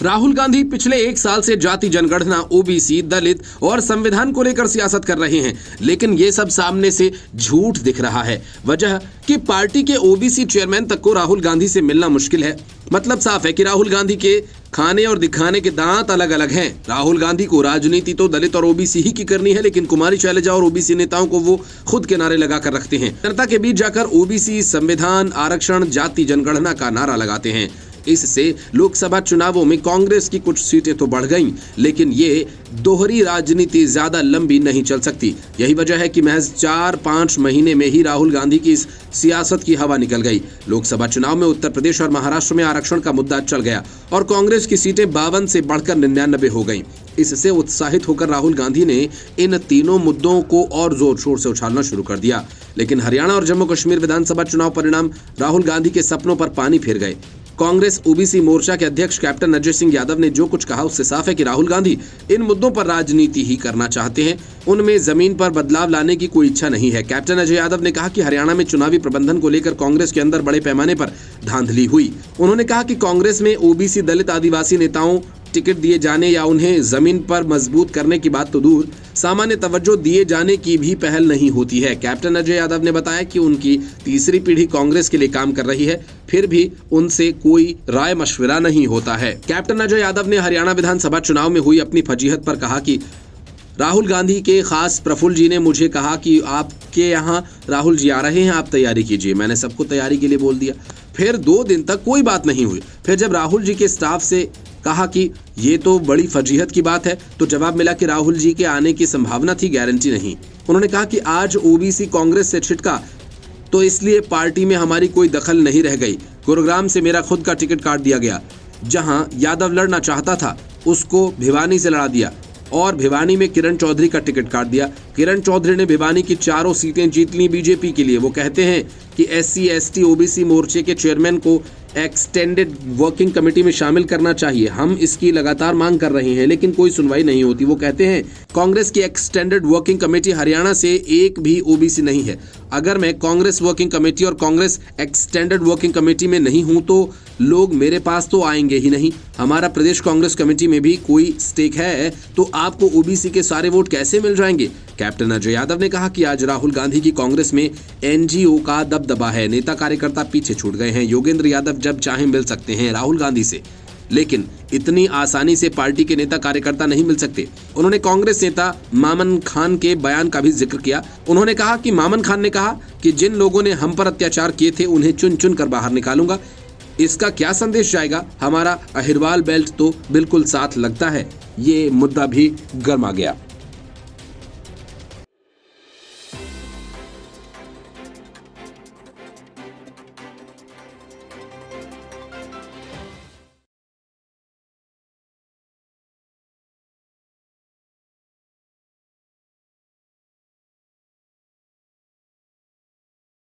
राहुल गांधी पिछले 1 साल से जाति जनगणना, ओबीसी, दलित और संविधान को लेकर सियासत कर रहे हैं, लेकिन ये सब सामने से झूठ दिख रहा है। वजह कि पार्टी के ओबीसी चेयरमैन तक को राहुल गांधी से मिलना मुश्किल है। मतलब साफ है कि राहुल गांधी के खाने और दिखाने के दांत अलग अलग हैं। राहुल गांधी को राजनीति तो दलित और ओबीसी ही की करनी है, लेकिन कुमारी शैलजा और ओबीसी नेताओं को वो खुद के नारे लगाकर रखते हैं। जनता के बीच जाकर ओबीसी, संविधान, आरक्षण, जाति जनगणना का नारा लगाते हैं। इससे लोकसभा चुनावों में कांग्रेस की कुछ सीटें तो बढ़ गईं, लेकिन ये दोहरी राजनीति ज्यादा लंबी नहीं चल सकती। यही वजह है कि महज 4-5 महीने में ही राहुल गांधी की इस सियासत की हवा निकल गई। लोकसभा चुनाव में उत्तर प्रदेश और महाराष्ट्र में आरक्षण का मुद्दा चल गया और कांग्रेस की सीटें 52 से बढ़कर 99 हो गईं। इससे उत्साहित होकर राहुल गांधी ने इन तीनों मुद्दों को और जोर शोर से उछालना शुरू कर दिया। लेकिन हरियाणा और जम्मू कश्मीर विधानसभा चुनाव परिणाम राहुल गांधी के सपनों पर पानी फेर गए। कांग्रेस ओबीसी मोर्चा के अध्यक्ष कैप्टन अजय सिंह यादव ने जो कुछ कहा उससे साफ है कि राहुल गांधी इन मुद्दों पर राजनीति ही करना चाहते हैं। उनमें जमीन पर बदलाव लाने की कोई इच्छा नहीं है। कैप्टन अजय यादव ने कहा कि हरियाणा में चुनावी प्रबंधन को लेकर कांग्रेस के अंदर बड़े पैमाने पर धांधली हुई। उन्होंने कहा कि कांग्रेस में ओबीसी, दलित, आदिवासी नेताओं टिकट दिए जाने या उन्हें जमीन पर मजबूत करने की बात तो दूर, सामान्य तवज्जो दिए जाने की भी पहल नहीं होती है। कैप्टन अजय यादव ने बताया कि उनकी तीसरी पीढ़ी कांग्रेस के लिए काम कर रही है, फिर भी उनसे कोई राय मशविरा नहीं होता है। कैप्टन अजय यादव ने हरियाणा विधानसभा चुनाव में हुई अपनी फजीहत पर कहा कि राहुल गांधी के खास प्रफुल्ल जी ने मुझे कहा कि आपके यहाँ राहुल जी आ रहे हैं, आप तैयारी कीजिए। मैंने सबको तैयारी के लिए बोल दिया। फिर 2 दिन तक कोई बात नहीं हुई। फिर जब राहुल जी के स्टाफ से कहा कि ये तो बड़ी फजीहत की बात है, तो जवाब मिला कि राहुल जी के आने की संभावना थी, गारंटी नहीं। उन्होंने कहा कि आज ओबीसी कांग्रेस से छिटका तो इसलिए पार्टी में हमारी कोई दखल नहीं रह गई। गुरुग्राम से मेरा खुद का टिकट काट दिया गया। जहां यादव लड़ना चाहता था उसको भिवानी से लड़ा दिया और भिवानी में किरण चौधरी का टिकट काट दिया। किरण चौधरी ने भिवानी की 4 सीटें जीत ली बीजेपी के लिए। वो कहते हैं कि SC, ST, ओबीसी मोर्चे के चेयरमैन को एक्सटेंडेड वर्किंग कमेटी में शामिल करना चाहिए। हम इसकी लगातार मांग कर रहे हैं, लेकिन कोई सुनवाई नहीं होती। वो कहते हैं कांग्रेस की एक्सटेंडेड वर्किंग कमेटी हरियाणा से एक भी ओबीसी नहीं है। अगर मैं कांग्रेस वर्किंग कमेटी और कांग्रेस एक्सटेंडेड वर्किंग कमेटी में नहीं हूं तो लोग मेरे पास तो आएंगे ही नहीं। हमारा प्रदेश कांग्रेस कमेटी में भी कोई स्टेक है, तो आपको ओबीसी के सारे वोट कैसे मिल जाएंगे? कैप्टन अजय यादव ने कहा कि आज राहुल गांधी की कांग्रेस में NGO का दबदबा है। नेता कार्यकर्ता पीछे छूट गए हैं। योगेंद्र यादव जब चाहे मिल सकते हैं राहुल गांधी से, लेकिन इतनी आसानी से पार्टी के नेता कार्यकर्ता नहीं मिल सकते। उन्होंने कांग्रेस नेता मामन खान के बयान का भी जिक्र किया। उन्होंने कहा कि मामन खान ने कहा कि जिन लोगों ने हम पर अत्याचार किए थे उन्हें चुन चुन कर बाहर निकालूंगा। इसका क्या संदेश जाएगा? हमारा अहिरवाल बेल्ट तो बिल्कुल साथ लगता है। ये मुद्दा भी गर्मा गया।